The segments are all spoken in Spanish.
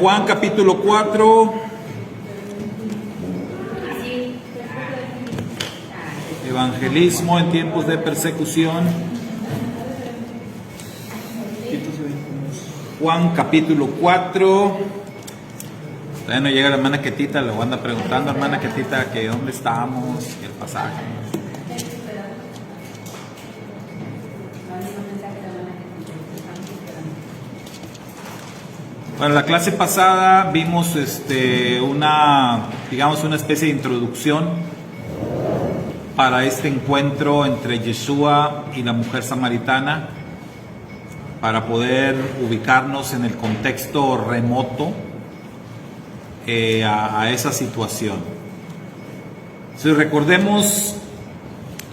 Juan capítulo 4. Evangelismo en tiempos de persecución. Juan capítulo 4. Todavía no llega la hermana Ketita, le anda preguntando, hermana Ketita, que dónde estamos, y el pasaje. Bueno, la clase pasada vimos una especie de introducción para este encuentro entre Yeshua y la mujer samaritana, para poder ubicarnos en el contexto remoto a esa situación. Si recordemos,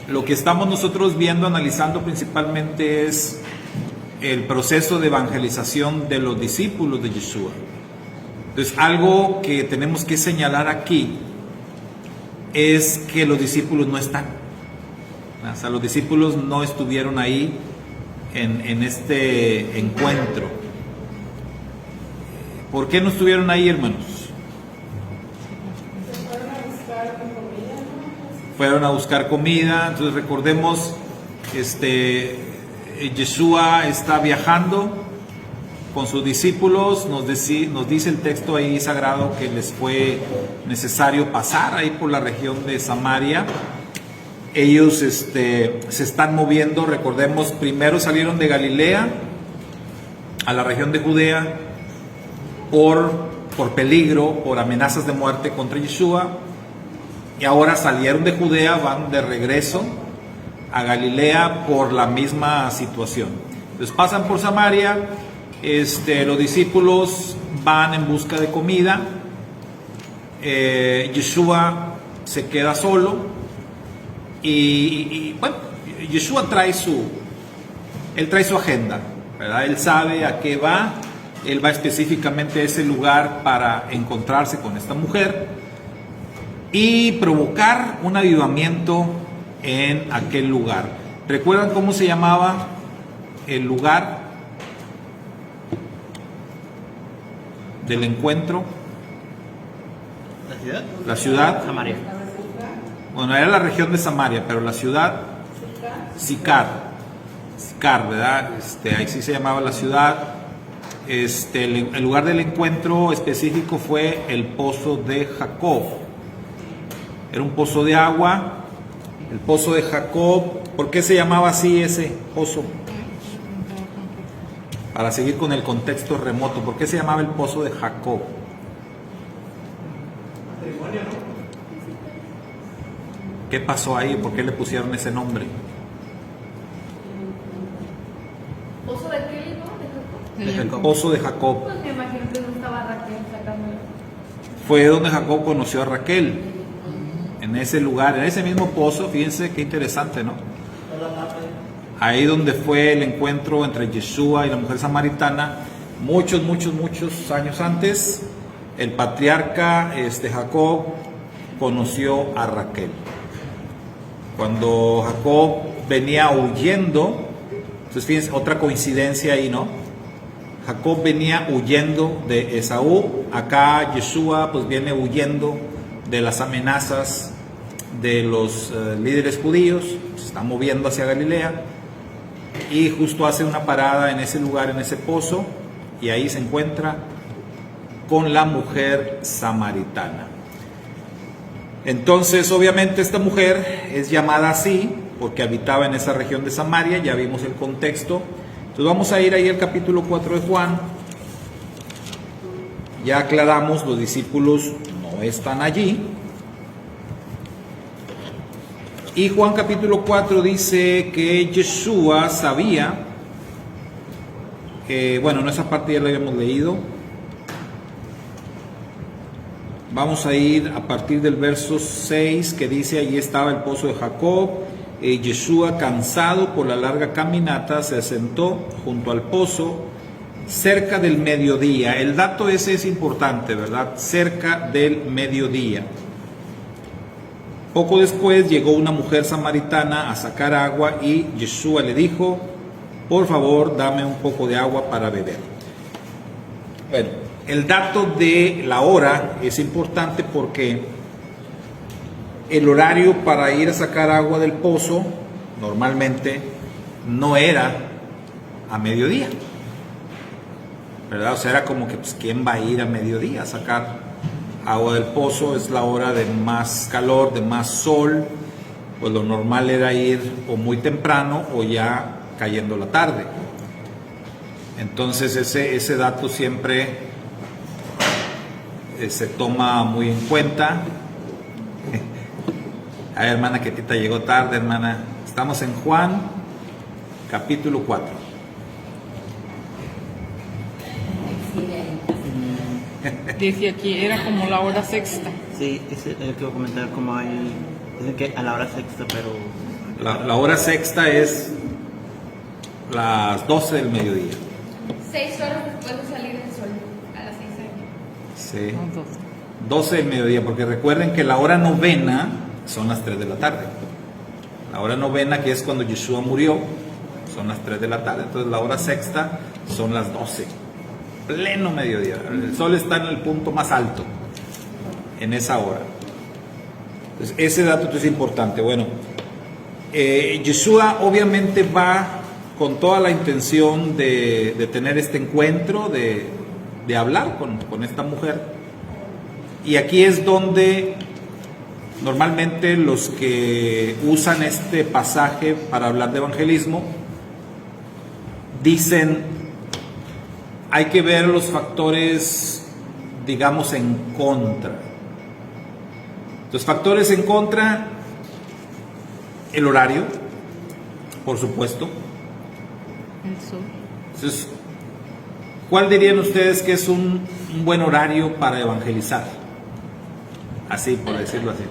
lo que estamos nosotros viendo, analizando principalmente es el proceso de evangelización de los discípulos de Yeshua. Entonces, algo que tenemos que señalar aquí es que los discípulos no están. O sea, los discípulos no estuvieron ahí en este encuentro. ¿Por qué no estuvieron ahí, hermanos? Fueron a buscar comida. Entonces recordemos, Yeshua está viajando con sus discípulos. Nos dice el texto ahí sagrado que les fue necesario pasar ahí por la región de Samaria. Ellos se están moviendo. Recordemos, primero salieron de Galilea a la región de Judea por peligro, por amenazas de muerte contra Yeshua, y ahora salieron de Judea, van de regreso a Galilea por la misma situación. Entonces pasan por Samaria, los discípulos van en busca de comida, Yeshua se queda solo y bueno, Yeshua trae su agenda, ¿verdad? Él sabe a qué va, él va específicamente a ese lugar para encontrarse con esta mujer y provocar un avivamiento en aquel lugar. ¿Recuerdan cómo se llamaba el lugar del encuentro? La ciudad. Samaria. Bueno, era la región de Samaria, pero la ciudad, Sicar, ¿verdad? Ahí sí se llamaba la ciudad. El lugar del encuentro específico fue el pozo de Jacob. Era un pozo de agua, el pozo de Jacob. ¿Por qué se llamaba así ese pozo? Para seguir con el contexto remoto, ¿por qué se llamaba el pozo de Jacob? ¿Qué pasó ahí? ¿Por qué le pusieron ese nombre? ¿Pozo de qué, no? El pozo de Jacob. Pues me imagino que no estaba Raquel sacándolo. Fue donde Jacob conoció a Raquel. En ese lugar, en ese mismo pozo. Fíjense qué interesante, ¿no? Ahí donde fue el encuentro entre Yeshua y la mujer samaritana, muchos años antes, el patriarca Jacob conoció a Raquel. Cuando Jacob venía huyendo, entonces fíjense, otra coincidencia ahí, ¿no? Jacob venía huyendo de Esaú, acá Yeshua pues viene huyendo de las amenazas de los líderes judíos, se está moviendo hacia Galilea y justo hace una parada en ese lugar, en ese pozo, y ahí se encuentra con la mujer samaritana. Entonces, obviamente esta mujer es llamada así porque habitaba en esa región de Samaria, ya vimos el contexto. Entonces vamos a ir ahí al capítulo 4 de Juan. Ya aclaramos, los discípulos no están allí. Y Juan capítulo 4 dice que Yeshua sabía, bueno, esa parte ya la habíamos leído. Vamos a ir a partir del verso 6 que dice: allí estaba el pozo de Jacob. Yeshua, cansado por la larga caminata, se sentó junto al pozo cerca del mediodía. El dato ese es importante, ¿verdad? Cerca del mediodía. Poco después llegó una mujer samaritana a sacar agua y Yeshua le dijo: por favor, dame un poco de agua para beber. Bueno, el dato de la hora es importante porque el horario para ir a sacar agua del pozo normalmente no era a mediodía, ¿verdad? O sea, era como que, pues, ¿quién va a ir a mediodía a sacar agua del pozo? Es la hora de más calor, de más sol, pues lo normal era ir o muy temprano o ya cayendo la tarde. Entonces ese dato siempre se toma muy en cuenta. Ay, hermana, que Tita llegó tarde, hermana. Estamos en Juan, capítulo 4. Dice aquí, era como la hora sexta. Sí, es lo que iba a comentar, como hay... Dicen que a la hora sexta, pero... La hora sexta es las 12 del mediodía. 6 horas después de salir del sol, a las 6 Sí. Entonces, 12 del mediodía, porque recuerden que la hora novena son las 3 de la tarde. La hora novena, que es cuando Yeshua murió, son las 3 de la tarde. Entonces la hora sexta son las 12. Pleno mediodía. El sol está en el punto más alto en esa hora. Entonces ese dato es importante. Bueno, Yeshua obviamente va con toda la intención de tener este encuentro, de hablar con esta mujer. Y aquí es donde normalmente los que usan este pasaje para hablar de evangelismo dicen, hay que ver los factores, digamos, en contra. Los factores en contra, el horario, por supuesto. el sol. Entonces, ¿cuál dirían ustedes que es un buen horario para evangelizar? Así, por decirlo así.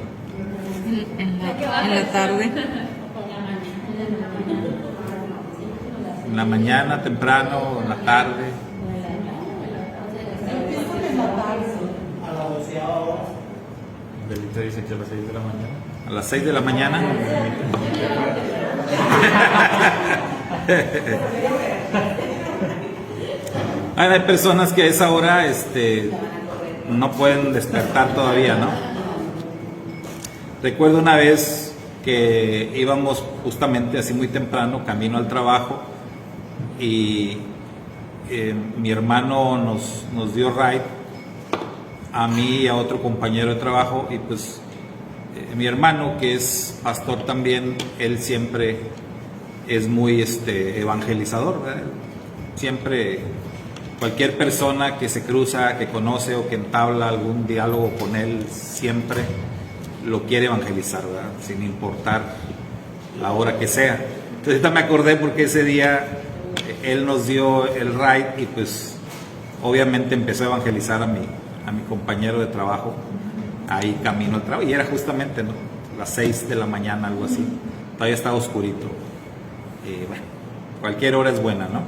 En la tarde. En la mañana, temprano, en la tarde. Belita dice que a las 6 de la mañana. A las 6 de la mañana. Hay personas que a esa hora no pueden despertar todavía, ¿no? Recuerdo una vez que íbamos justamente así muy temprano, camino al trabajo, y mi hermano nos dio ride a mí y a otro compañero de trabajo, y pues mi hermano, que es pastor también, él siempre es muy evangelizador, ¿verdad? Siempre cualquier persona que se cruza, que conoce o que entabla algún diálogo con él, siempre lo quiere evangelizar, ¿verdad? Sin importar la hora que sea. Entonces ahorita me acordé porque ese día él nos dio el ride y pues obviamente empezó a evangelizar a mi compañero de trabajo ahí camino al trabajo, y era justamente, ¿no?, las 6 de la mañana, algo así. Todavía estaba oscurito. Bueno, cualquier hora es buena, ¿no?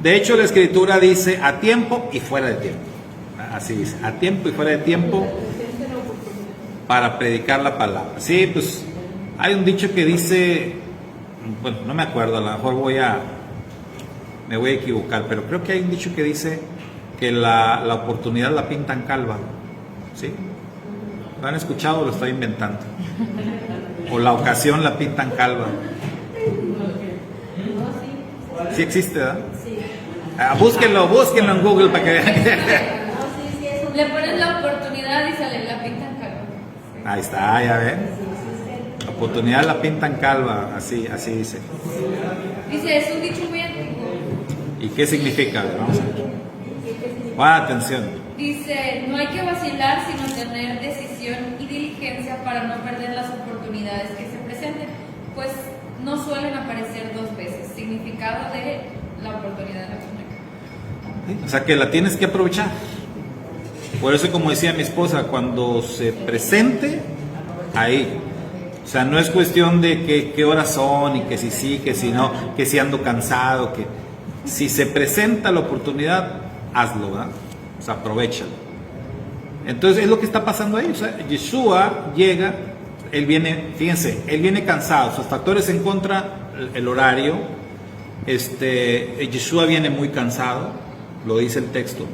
De hecho, la escritura dice a tiempo y fuera de tiempo. Así dice, a tiempo y fuera de tiempo para predicar la palabra. Sí, pues hay un dicho que dice, bueno, no me acuerdo, a lo mejor me voy a equivocar, pero creo que hay un dicho que dice que la oportunidad la pintan calva. ¿Sí? ¿Lo han escuchado o lo estoy inventando? O la ocasión la pintan calva. Sí existe, ¿verdad? Sí. Búsquenlo en Google para que vean. Le pones la oportunidad y sale la pintan calva. Ahí está, ya ven. La oportunidad la pintan calva, así dice. Dice, es un dicho muy antiguo. ¿Y qué significa? Vamos a ver. Buena atención. Dice, no hay que vacilar, sino tener decisión y diligencia para no perder las oportunidades que se presenten, pues no suelen aparecer dos veces. Significado de la oportunidad de la comunicación. O sea que la tienes que aprovechar. Por eso, como decía mi esposa, cuando se presente, ahí. O sea, no es cuestión de qué horas son y que si sí, que si no, que si ando cansado, que si se presenta la oportunidad, hazlo, ¿verdad? O sea, aprovechalo. Entonces es lo que está pasando ahí. O sea, Yeshua llega, él viene, fíjense, él viene cansado, sus factores en contra, el horario. Yeshua viene muy cansado, lo dice el texto.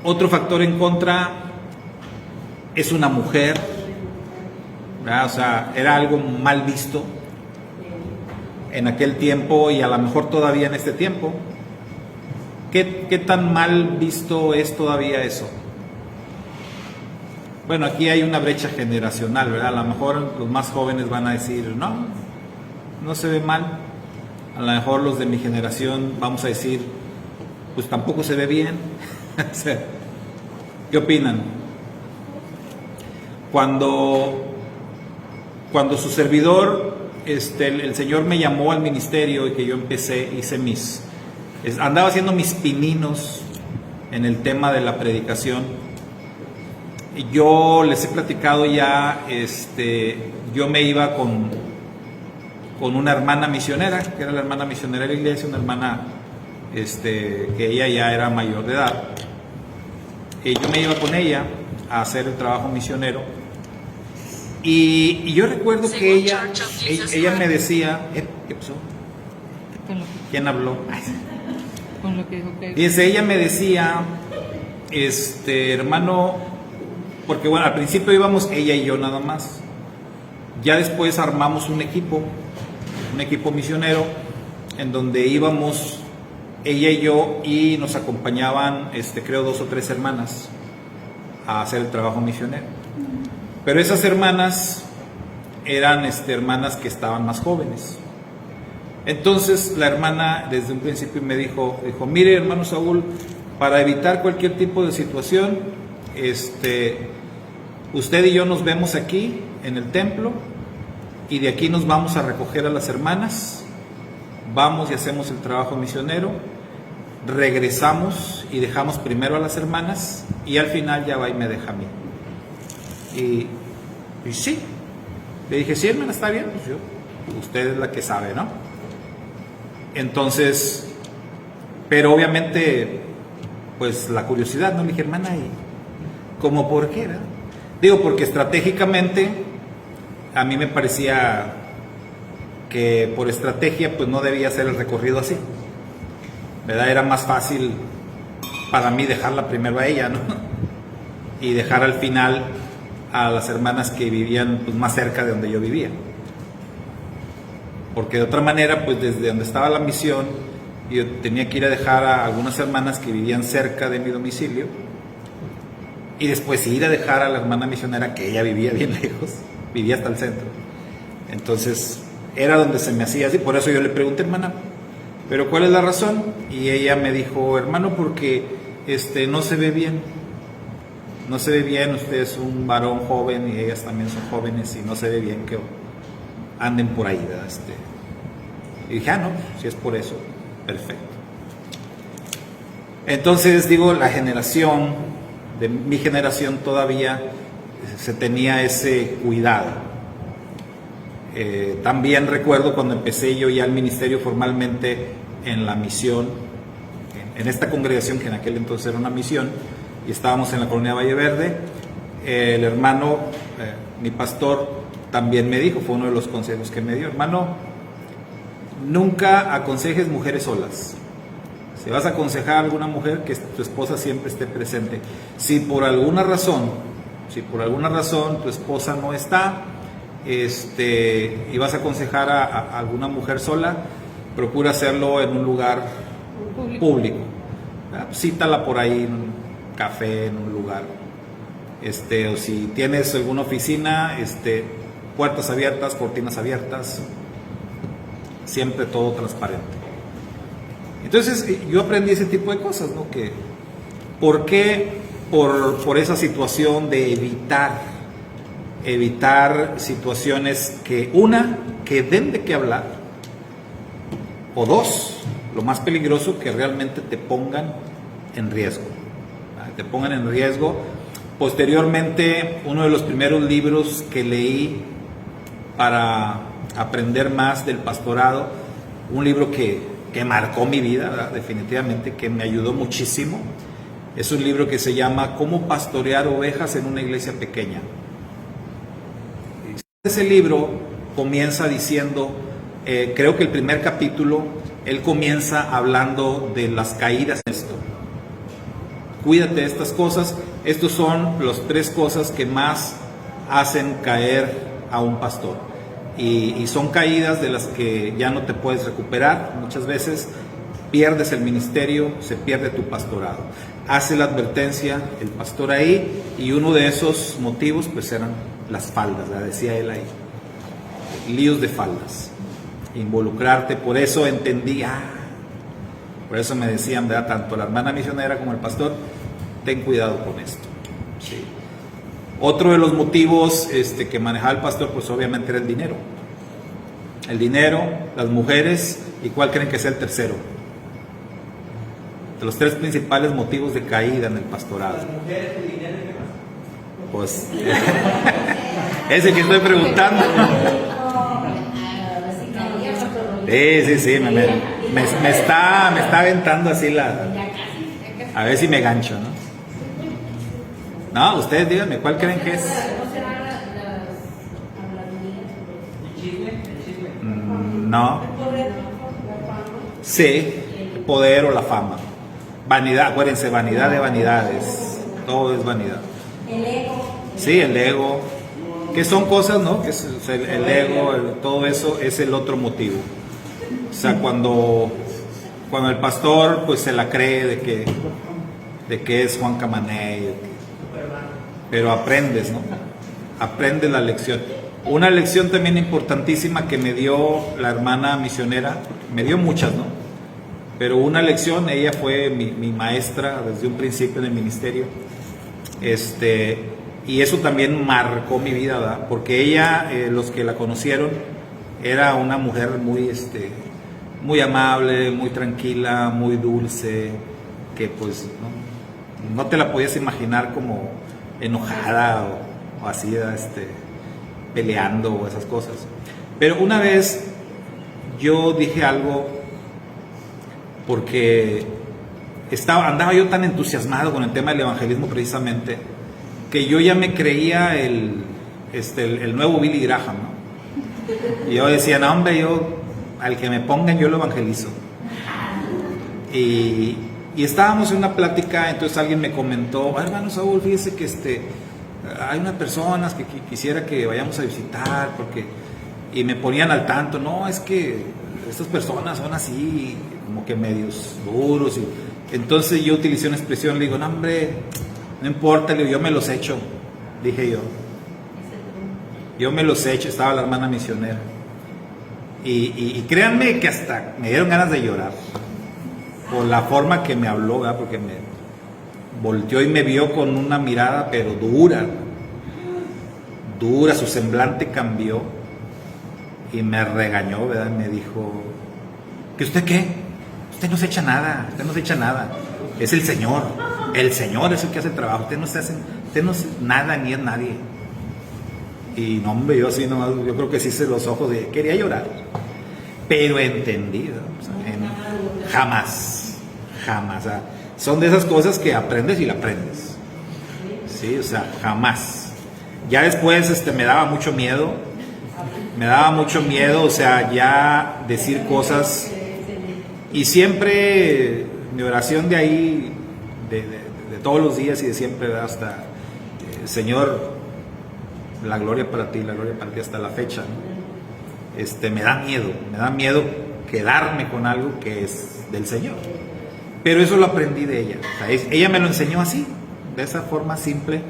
Otro factor en contra es una mujer, ¿verdad? O sea, era algo mal visto en aquel tiempo y a lo mejor todavía en este tiempo. ¿Qué tan mal visto es todavía eso? Bueno, aquí hay una brecha generacional, ¿verdad? A lo mejor los más jóvenes van a decir, no, no se ve mal. A lo mejor los de mi generación vamos a decir, pues tampoco se ve bien. O sea, ¿qué opinan? Cuando su servidor, el Señor me llamó al ministerio y que yo empecé, andaba haciendo mis pininos en el tema de la predicación. Y yo les he platicado ya, yo me iba con una hermana misionera, que era la hermana misionera de la iglesia, una hermana que ella ya era mayor de edad. Y yo me iba con ella a hacer el trabajo misionero. Y yo recuerdo que ella me decía, ¿qué pasó? ¿Quién habló? Con lo que dijo que... Dice, ella me decía, hermano, porque bueno, al principio íbamos ella y yo nada más. Ya después armamos un equipo misionero, en donde íbamos ella y yo, y nos acompañaban, creo, 2 o 3 hermanas a hacer el trabajo misionero. Pero esas hermanas eran hermanas que estaban más jóvenes. Entonces la hermana desde un principio me dijo, mire, hermano Saúl, para evitar cualquier tipo de situación, usted y yo nos vemos aquí en el templo, y de aquí nos vamos a recoger a las hermanas, vamos y hacemos el trabajo misionero, regresamos y dejamos primero a las hermanas, y al final ya va y me deja a mí. Y sí, le dije, sí, hermana, está bien, pues usted es la que sabe, ¿no? Entonces, pero obviamente, pues la curiosidad, ¿no? Le dije, hermana, ¿y cómo por qué, verdad? Digo, porque estratégicamente a mí me parecía que por estrategia pues no debía hacer el recorrido así, ¿verdad? Era más fácil para mí dejarla primero a ella, ¿no? Y dejar al final a las hermanas que vivían pues más cerca de donde yo vivía, porque de otra manera pues desde donde estaba la misión yo tenía que ir a dejar a algunas hermanas que vivían cerca de mi domicilio, y después ir a dejar a la hermana misionera que ella vivía bien lejos, vivía hasta el centro. Entonces era donde se me hacía así. Por eso yo le pregunté, hermana, ¿pero cuál es la razón? Y ella me dijo, hermano, porque no se ve bien. No se ve bien, usted es un varón joven y ellas también son jóvenes, y no se ve bien que anden por ahí, ¿verdad? Y dije, no, si es por eso, perfecto. Entonces, digo, de mi generación todavía se tenía ese cuidado. También recuerdo cuando empecé yo ya el ministerio formalmente en la misión, en esta congregación que en aquel entonces era una misión, y estábamos en la colonia Valle Verde. El hermano, mi pastor, también me dijo, fue uno de los consejos que me dio, hermano, nunca aconsejes mujeres solas. Si vas a aconsejar a alguna mujer, que tu esposa siempre esté presente. Si por alguna razón tu esposa no está, y vas a aconsejar a alguna mujer sola, procura hacerlo en un lugar público. Cítala por ahí en un café, en un lugar, o si tienes alguna oficina, puertas abiertas, cortinas abiertas, siempre todo transparente. Entonces yo aprendí ese tipo de cosas, ¿no? Que ¿por qué? Por esa situación de evitar situaciones que den de qué hablar, o 2, lo más peligroso, que realmente te pongan en riesgo. Te pongan en riesgo. Posteriormente, uno de los primeros libros que leí para aprender más del pastorado, un libro que marcó mi vida, ¿verdad? Definitivamente, que me ayudó muchísimo, es un libro que se llama Cómo pastorear ovejas en una iglesia pequeña. Ese libro comienza diciendo, creo que el primer capítulo, él comienza hablando de las caídas en esto. Cuídate de estas cosas. Estos son las 3 cosas que más hacen caer a un pastor. Y son caídas de las que ya no te puedes recuperar. Muchas veces pierdes el ministerio, se pierde tu pastorado. Hace la advertencia el pastor ahí, y uno de esos motivos pues eran las faldas, ¿verdad? Decía él ahí, líos de faldas, involucrarte. Por eso entendí, por eso me decían, ¿verdad? Tanto la hermana misionera como el pastor, ten cuidado con esto. Sí. Otro de los motivos que manejaba el pastor, pues obviamente era el dinero. El dinero, las mujeres, ¿y cuál creen que sea el tercero? De los 3 principales motivos de caída en el pastorado. Las mujeres, el dinero, ¿qué más? Pues, ese que estoy preguntando. Sí, me está aventando así a ver si me gancho, ¿no? No, ustedes díganme, ¿cuál creen que es? No. Sí, el poder o la fama. Vanidad, acuérdense, vanidad de vanidades. Todo es vanidad. El ego. Sí, el ego. Que son cosas, ¿no? Que es el ego, todo eso es el otro motivo. O sea, cuando el pastor pues se la cree de que es Juan Camaney, pero aprendes, ¿no? Aprendes la lección. Una lección también importantísima que me dio la hermana misionera, me dio muchas, ¿no? Pero una lección, ella fue mi maestra desde un principio en el ministerio, y eso también marcó mi vida, ¿verdad? Porque ella, los que la conocieron, era una mujer muy amable, muy tranquila, muy dulce, que pues no te la podías imaginar como enojada o así, peleando o esas cosas. Pero una vez yo dije algo, porque andaba yo tan entusiasmado con el tema del evangelismo precisamente, que yo ya me creía el nuevo Billy Graham, ¿no? Y yo decía, no hombre, al que me pongan yo lo evangelizo. Y estábamos en una plática, entonces alguien me comentó, hermano Saúl, fíjese que hay unas personas que quisiera que vayamos a visitar, y me ponían al tanto, no, es que estas personas son así, como que medios duros, y entonces yo utilicé una expresión, le digo, no hombre, no importa, le digo, yo me los echo, dije yo me los echo. Estaba la hermana misionera, y créanme que hasta me dieron ganas de llorar, por la forma que me habló, ¿verdad? Porque me volteó y me vio con una mirada, pero dura, su semblante cambió, y me regañó, ¿verdad? Me dijo, ¿que usted qué? Usted no se echa nada, es el Señor es el que hace el trabajo, usted no hace nada ni es nadie. Y no, hombre, yo así nomás, yo creo que sí hice los ojos, quería llorar, pero entendido, o sea, jamás, o sea, son de esas cosas que aprendes y la aprendes, sí, o sea, jamás. Ya después me daba mucho miedo, o sea, ya decir cosas, y siempre mi oración de ahí, de todos los días y de siempre, hasta Señor, la gloria para ti hasta la fecha, ¿no? Me da miedo quedarme con algo que es del Señor, pero eso lo aprendí de ella, o sea, ella me lo enseñó así, de esa forma simple,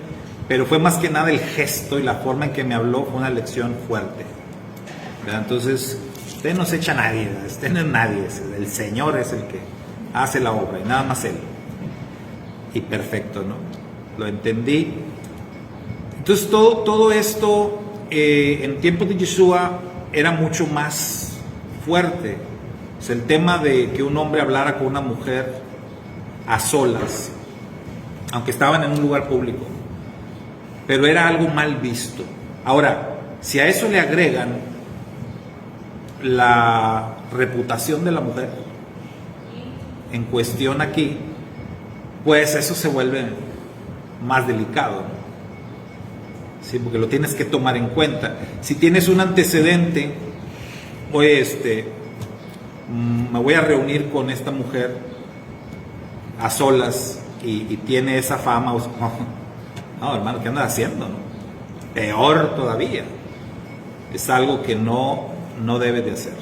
pero fue más que nada el gesto y la forma en que me habló, fue una lección fuerte, ¿verdad? Entonces, usted no se echa a nadie, ¿verdad? Usted no es nadie, el Señor es el que hace la obra y nada más Él, y perfecto, ¿no? Lo entendí. Entonces todo esto en tiempos de Yeshua era mucho más fuerte. O sea, el tema de que un hombre hablara con una mujer a solas, aunque estaban en un lugar público, pero era algo mal visto. Ahora, si a eso le agregan la reputación de la mujer en cuestión aquí, pues eso se vuelve más delicado, ¿no? Sí, porque lo tienes que tomar en cuenta. Si tienes un antecedente, pues me voy a reunir con esta mujer a solas, y tiene esa fama, no, hermano, ¿qué andas haciendo? No? Peor todavía. Es algo que no debe de hacer.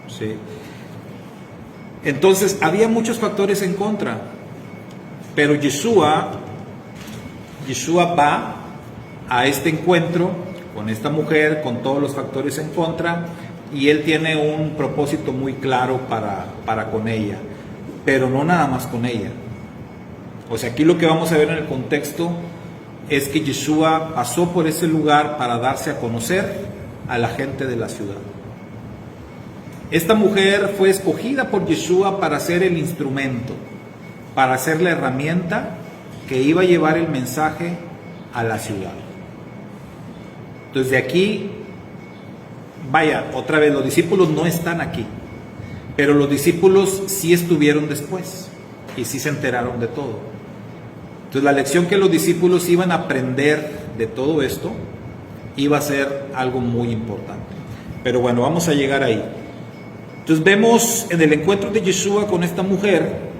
¿Sí? Entonces, había muchos factores en contra, pero Yeshua va a este encuentro con esta mujer, con todos los factores en contra, y él tiene un propósito muy claro para con ella, pero no nada más con ella. O sea, aquí lo que vamos a ver en el contexto es que Yeshua pasó por ese lugar para darse a conocer a la gente de la ciudad. Esta mujer fue escogida por Yeshua para ser el instrumento, para ser la herramienta que iba a llevar el mensaje a la ciudad. Entonces de aquí, vaya, otra vez, los discípulos no están aquí, pero los discípulos sí estuvieron después y sí se enteraron de todo. Entonces la lección que los discípulos iban a aprender de todo esto iba a ser algo muy importante. Pero bueno, vamos a llegar ahí. Entonces vemos en el encuentro de Yeshua con esta mujer,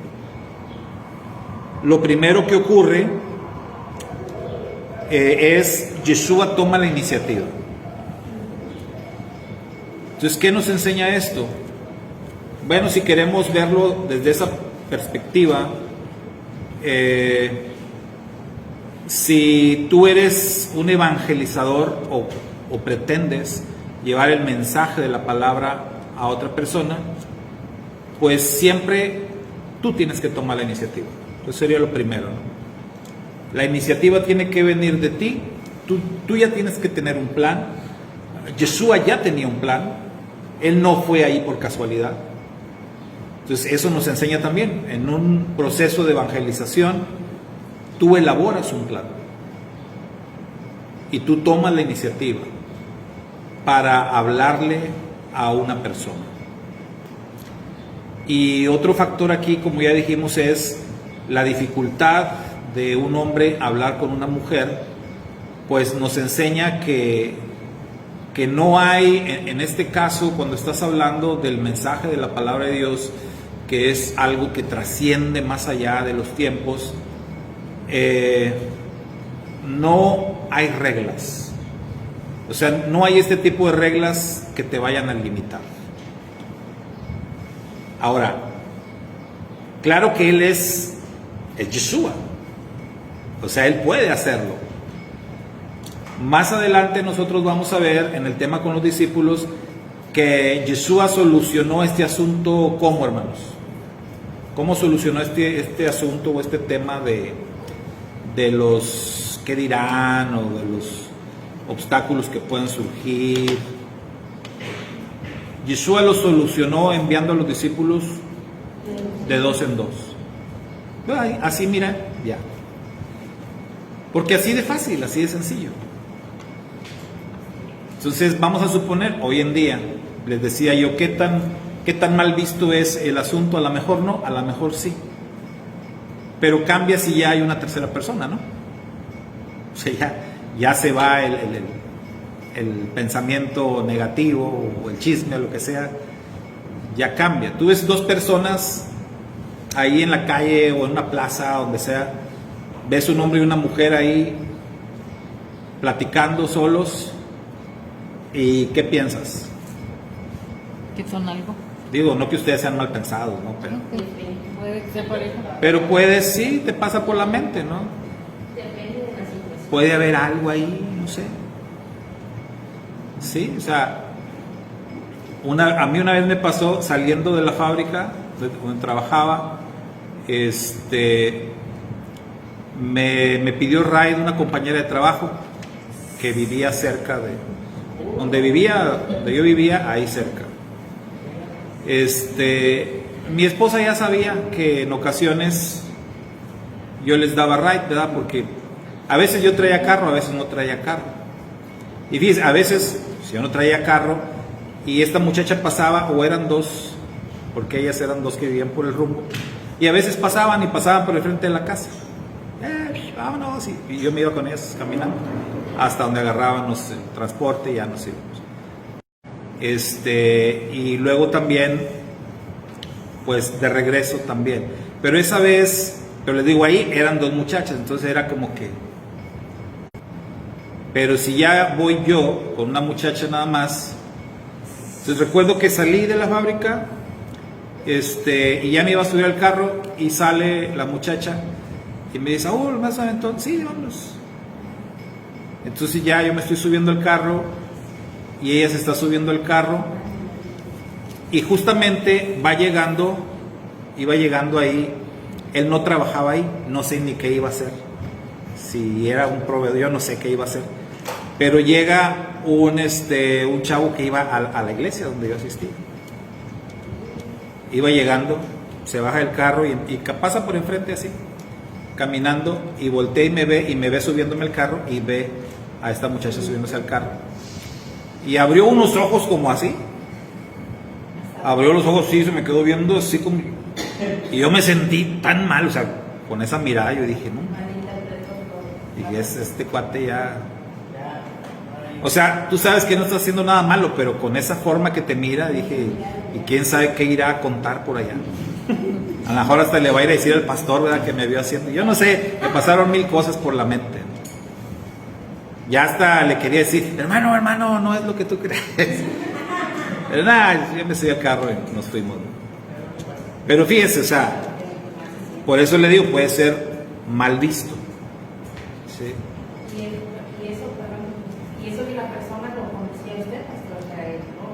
lo primero que ocurre es Yeshua toma la iniciativa. Entonces, ¿qué nos enseña esto? Bueno, si queremos verlo desde esa perspectiva, si tú eres un evangelizador o pretendes llevar el mensaje de la palabra a otra persona, pues siempre tú tienes que tomar la iniciativa. Eso sería lo primero, ¿no? La iniciativa tiene que venir de ti. Tú ya tienes que tener un plan. Yeshua ya tenía un plan. Él no fue ahí por casualidad. Entonces eso nos enseña también. En un proceso de evangelización, tú elaboras un plan. Y tú tomas la iniciativa para hablarle a una persona. Y otro factor aquí, como ya dijimos, es la dificultad de un hombre hablar con una mujer, pues nos enseña que no hay, en este caso, cuando estás hablando del mensaje de la palabra de Dios, que es algo que trasciende más allá de los tiempos, no hay reglas. O sea, no hay este tipo de reglas que te vayan a limitar. Ahora, claro que Él es Yeshua. O sea, Él puede hacerlo. Más adelante nosotros vamos a ver en el tema con los discípulos que Yeshua solucionó este asunto. ¿Cómo, hermanos? ¿Cómo solucionó este asunto o este tema de los qué dirán o de los obstáculos que pueden surgir? Yeshua lo solucionó enviando a los discípulos de dos en dos. Así, mira, ya. Porque así de fácil, así de sencillo. Entonces vamos a suponer, hoy en día, les decía yo, ¿qué tan mal visto es el asunto? A lo mejor no, a lo mejor sí. Pero cambia si ya hay una tercera persona, ¿no? O sea, ya se va el pensamiento negativo o el chisme o lo que sea, ya cambia. Tú ves dos personas ahí en la calle o en una plaza, donde sea, ves un hombre y una mujer ahí platicando solos, ¿y qué piensas? Que son algo. Digo, no que ustedes sean mal pensados, ¿no? Puede que sea pareja. Pero puede, sí, te pasa por la mente, ¿no? Puede haber algo ahí, no sé. Sí, o sea, a mí una vez me pasó saliendo de la fábrica donde trabajaba, me pidió ride una compañera de trabajo que vivía cerca de donde yo vivía, ahí cerca. Mi esposa ya sabía que en ocasiones yo les daba ride, ¿verdad? Porque a veces yo traía carro, a veces no traía carro. Y fíjense, a veces, si yo no traía carro y esta muchacha pasaba, o eran dos, porque ellas eran dos que vivían por el rumbo, y a veces pasaban por el frente de la casa. Vámonos, y yo me iba con ellas caminando hasta donde agarrábamos el transporte y ya nos íbamos. Y luego también, pues de regreso también. Pero esa vez Pero les digo, ahí eran 2 muchachas, entonces era como que... Pero si ya voy yo con una muchacha nada más, entonces recuerdo que salí de la fábrica, y ya me iba a subir al carro y sale la muchacha y me dice, ¿más aventón? Sí, vámonos. Entonces ya yo me estoy subiendo al carro y ella se está subiendo al carro y justamente iba llegando ahí, él no trabajaba ahí, no sé ni qué iba a hacer, si era un proveedor, yo no sé qué iba a hacer, pero llega un chavo que iba a la iglesia donde yo asistí. Iba llegando, se baja del carro y pasa por enfrente así, caminando, y voltea y me ve subiéndome al carro y ve a esta muchacha subiéndose al carro. Y abrió unos ojos como así. Abrió los ojos, sí, se me quedó viendo así como... Y yo me sentí tan mal, o sea, con esa mirada yo dije, no. Dije, este cuate ya... O sea, tú sabes que no está haciendo nada malo, pero con esa forma que te mira, dije, y quién sabe qué irá a contar por allá. A lo mejor hasta le va a ir a decir al pastor, ¿verdad?, que me vio haciendo. Yo no sé, me pasaron 1000 cosas por la mente, ¿no? Ya hasta le quería decir, hermano, no es lo que tú crees. Pero nada, yo me subí al carro y nos fuimos, ¿no? Pero fíjese, o sea, por eso le digo, puede ser mal visto. ¿Sí? Y eso que la persona lo conocía a usted, pastor, o sea, ¿no?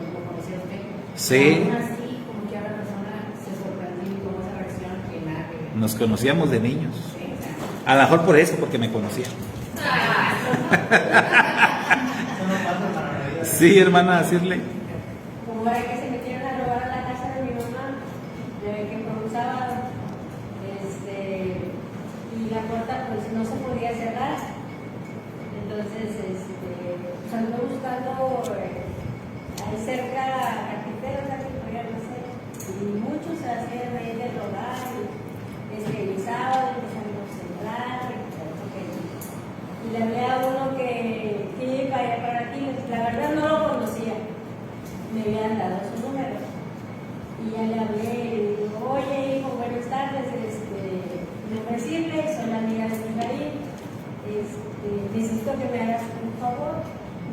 Lo conocía a usted. Sí. Aún así, como que a la persona se sorprendió y tuvo esa reacción que nada que ver. Nos conocíamos de niños. Sí, o sea, A lo mejor por eso, porque me conocía. Sí, hermana, decirle. Como era que se metieron a robar a la casa de mi mamá, que fue un sábado, y la puerta pues no se podía cerrar. Entonces, pues andó buscando ahí cerca carpinteros, que podían hacer, y muchos se hacían ahí de robar, y el sábado empezaron a sembrar, y le hablé a uno que iba para aquí, la verdad no lo conocía, me habían dado su número, y ya le hablé, y le digo, oye hijo, buenas tardes, mi nombre es Silvia, soy la amiga de Mijaín, necesito que me hagas un favor.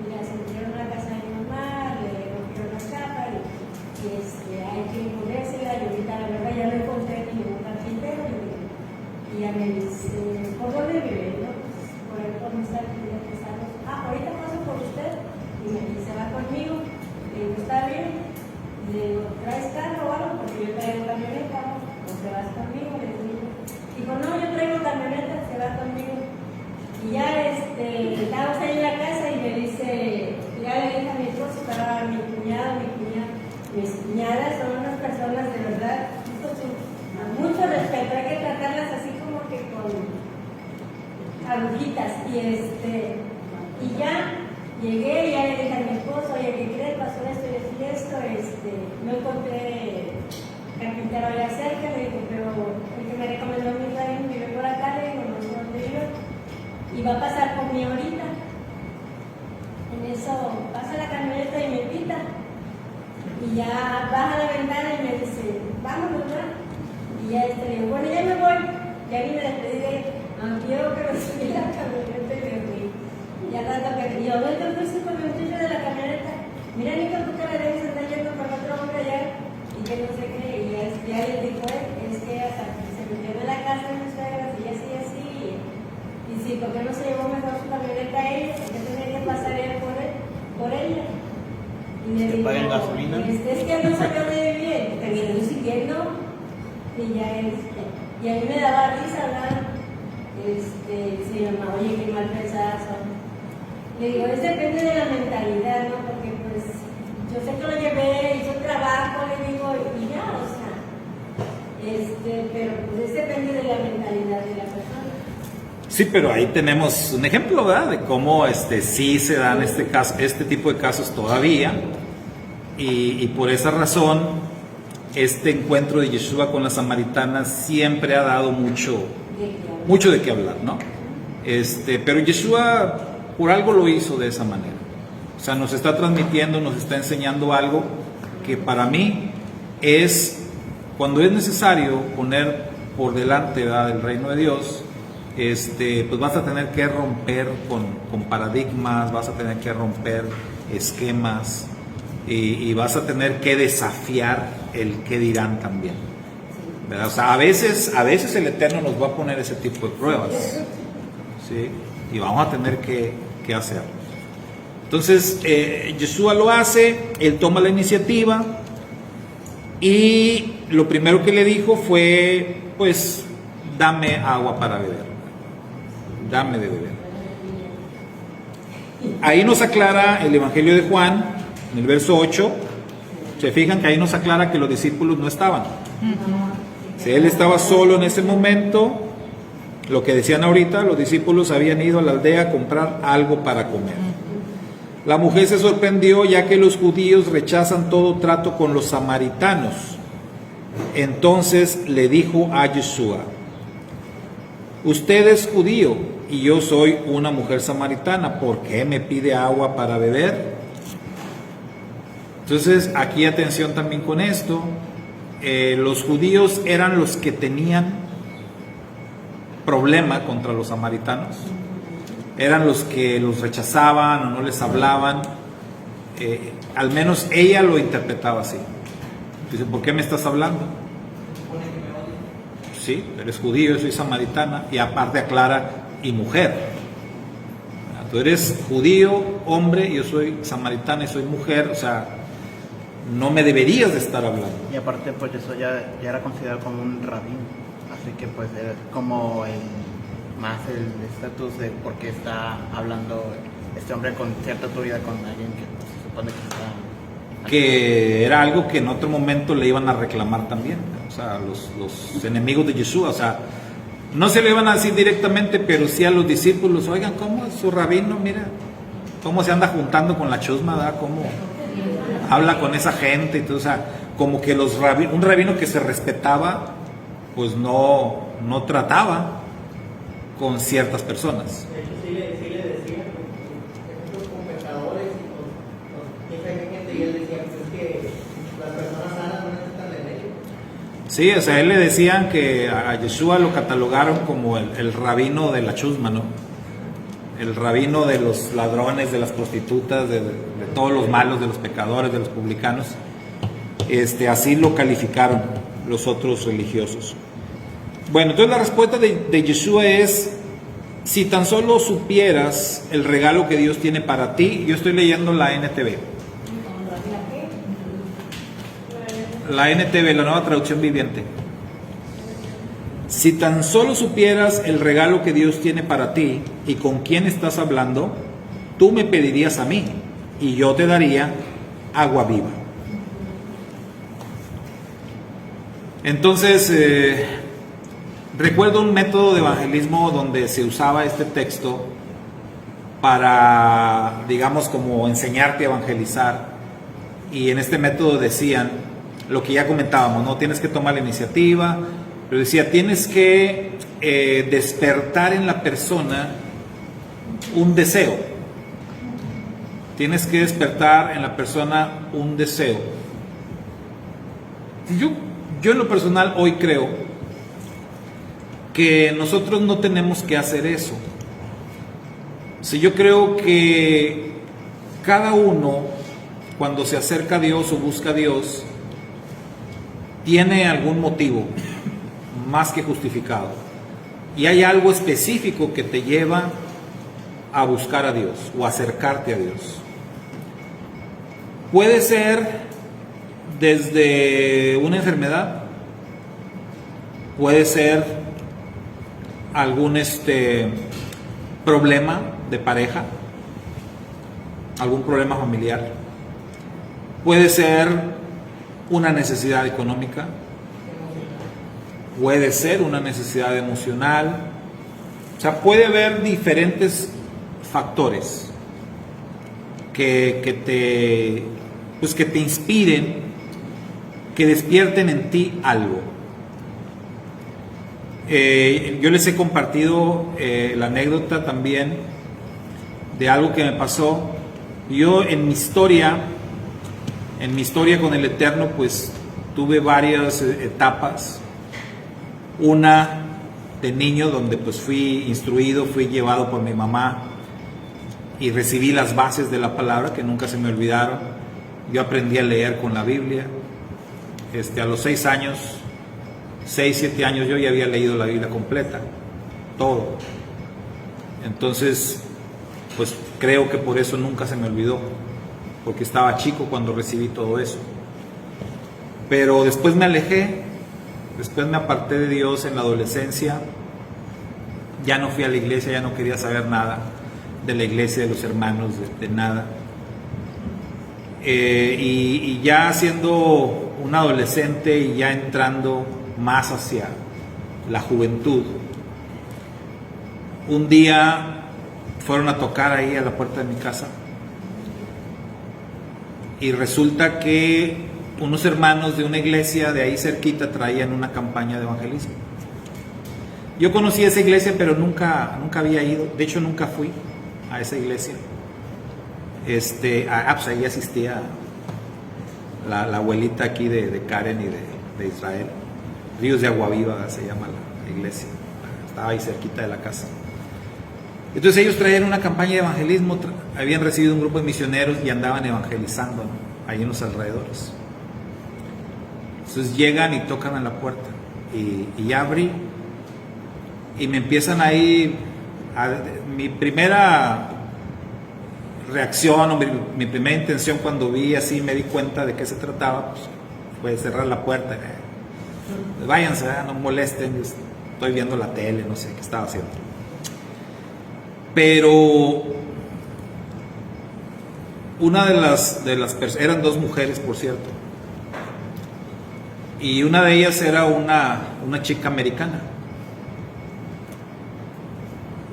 Mira, se metieron a la casa de mi mamá, le rompieron la capa y hay que ponérsela. Y ahorita la verdad ya no encontré ningún carpintero y ya me dice, ¿por dónde vive? ¿No? Pues, por ahí por estar empezamos. Ahorita paso por usted y me dice, va conmigo. Le digo, está bien. Le digo, ¿traes carro o algo? Porque yo traigo camioneta, ¿no? O te vas conmigo, le digo. Dijo, no, yo traigo camioneta, se va conmigo. Y ya estábamos ahí en la casa y me dice, ya le dije a mi esposo, estaba mi cuñado, mis cuñadas son unas personas de verdad, con mucho respeto, hay que tratarlas así como que con agujitas. Y ya llegué y ya le dije a mi esposo, oye, ¿qué crees? Pasó esto y esto, no encontré carpintero allá cerca, le digo, pero el que me recomendó mi padre vive por acá, le digo, no sé dónde vive. Y va a pasar por mí ahorita. En eso pasa la camioneta y me pita. Y ya baja la ventana y me dice, vámonos, ¿verdad? Y ya le digo, bueno, ya me voy. Ya ni me despedí de él. Quiero que me subí la camioneta y me fui. Y al rato que yo, ¿dónde fuiste con el muchacho de la camioneta? Mira, Nico, tú que le debes estar yendo con otro hombre allá. Y que no sé qué. Y ya le dijo, es que hasta que se metió en la casa de mis suegras y así, así. Y sí, ¿por qué no se llevó mejor su camioneta a ella? ¿Por qué tenía que pasar él por ella? Y le digo, ¿paguen gasolina? Es que no salió de bien, te viene siguiendo. Y ya y a mí me daba risa, ¿verdad? Se llama, oye, qué mal pensadas son. Le digo, depende de la mentalidad, ¿no? Porque pues yo sé que lo llevé, hizo trabajo, le digo, y ya, o sea, pero pues depende de la mentalidad de la persona. Sí, pero ahí tenemos un ejemplo, ¿verdad? De cómo sí se dan este tipo de casos todavía. Y por esa razón, este encuentro de Yeshua con la samaritana siempre ha dado mucho de qué hablar, ¿no? Pero Yeshua por algo lo hizo de esa manera. O sea, nos está transmitiendo, nos está enseñando algo que para mí es, cuando es necesario poner por delante, ¿verdad?, del reino de Dios, pues vas a tener que romper con paradigmas, vas a tener que romper esquemas y vas a tener que desafiar el qué dirán también, ¿verdad? O sea, a veces el Eterno nos va a poner ese tipo de pruebas, ¿sí? Y vamos a tener que hacerlo. Entonces, Yeshua lo hace, él toma la iniciativa y lo primero que le dijo fue, pues, dame agua para beber, dame de beber. Ahí nos aclara el Evangelio de Juan, en el verso 8, se fijan que ahí nos aclara que los discípulos no estaban. Si él estaba solo en ese momento, lo que decían ahorita, los discípulos habían ido a la aldea a comprar algo para comer. La mujer se sorprendió ya que los judíos rechazan todo trato con los samaritanos. Entonces le dijo a Yeshua: usted es judío y yo soy una mujer samaritana, ¿por qué me pide agua para beber? Entonces aquí atención también con esto. Los judíos eran los que tenían problema contra los samaritanos, eran los que los rechazaban o no les hablaban. Al menos ella lo interpretaba así. Dice: ¿por qué me estás hablando? Sí, eres judío, yo soy samaritana, y aparte aclara: y mujer. Tú eres judío, hombre, yo soy samaritana y soy mujer, o sea, no me deberías de estar hablando. Y aparte, pues eso ya era considerado como un rabino, así que pues era como más el estatus de por qué está hablando este hombre con cierta autoridad con alguien que pues, se supone que está... Que era algo que en otro momento le iban a reclamar también, o sea, los enemigos de Yeshua, o sea, no se lo iban a decir directamente, pero sí a los discípulos: oigan, ¿cómo es su rabino? Mira, cómo se anda juntando con la chusma, ¿verdad? Cómo habla con esa gente y todo, o sea, como que un rabino que se respetaba, pues no trataba con ciertas personas. De hecho, sí le decía, ejemplos con pecadores y con esa gente, y él decía pues, que las personas sanas no necesitan remedio. Sí, o sea, él le decían que a Yeshua lo catalogaron como el rabino de la chusma, ¿no? El rabino de los ladrones, de las prostitutas, de todos los malos, de los pecadores, de los publicanos. Así lo calificaron los otros religiosos. Bueno, entonces la respuesta de Yeshua es: si tan solo supieras el regalo que Dios tiene para ti. Yo estoy leyendo la NTV. La NTV, la Nueva Traducción Viviente. Si tan solo supieras el regalo que Dios tiene para ti y con quién estás hablando, tú me pedirías a mí y yo te daría agua viva. Entonces, recuerdo un método de evangelismo donde se usaba este texto para, digamos, como enseñarte a evangelizar. Y en este método decían lo que ya comentábamos, ¿no? Tienes que tomar la iniciativa, pero decía, tienes que despertar en la persona un deseo. Tienes que despertar en la persona un deseo. Yo en lo personal hoy creo que nosotros no tenemos que hacer eso. Si yo creo que cada uno, cuando se acerca a Dios o busca a Dios, tiene algún motivo más que justificado, y hay algo específico que te lleva a buscar a Dios o acercarte a Dios. Puede ser desde una enfermedad, puede ser algún problema de pareja, algún problema familiar, puede ser una necesidad económica, puede ser una necesidad emocional. O sea, puede haber diferentes factores que te inspiren, que despierten en ti algo. Yo les he compartido la anécdota también de algo que me pasó. Yo en mi historia con el Eterno, pues tuve varias etapas. Una de niño, donde pues fui instruido, fui llevado por mi mamá y recibí las bases de la palabra que nunca se me olvidaron. Yo aprendí a leer con la Biblia. A los 6 años, 6, 7 años, yo ya había leído la Biblia completa, todo. Entonces, pues creo que por eso nunca se me olvidó, porque estaba chico cuando recibí todo eso. Pero después me alejé, después me aparté de Dios en la adolescencia, ya no fui a la iglesia, ya no quería saber nada de la iglesia, de los hermanos, de nada. Y ya siendo un adolescente y ya entrando más hacia la juventud, un día fueron a tocar ahí a la puerta de mi casa y resulta que unos hermanos de una iglesia de ahí cerquita traían una campaña de evangelismo. Yo conocí esa iglesia, pero nunca había ido, de hecho nunca fui a esa iglesia. Pues ahí asistía la abuelita aquí de Karen y de Israel. Ríos de Agua Viva se llama la iglesia, estaba ahí cerquita de la casa. Entonces ellos traían una campaña de evangelismo, habían recibido un grupo de misioneros y andaban evangelizando, ¿no?, ahí en los alrededores. Entonces llegan y tocan a la puerta y abrí y me empiezan ahí mi primera reacción o mi primera intención cuando vi así, me di cuenta de qué se trataba, pues fue cerrar la puerta. Váyanse, no molesten, estoy viendo la tele, no sé qué estaba haciendo. Pero una de las personas, eran 2 mujeres por cierto, y una de ellas era una chica americana.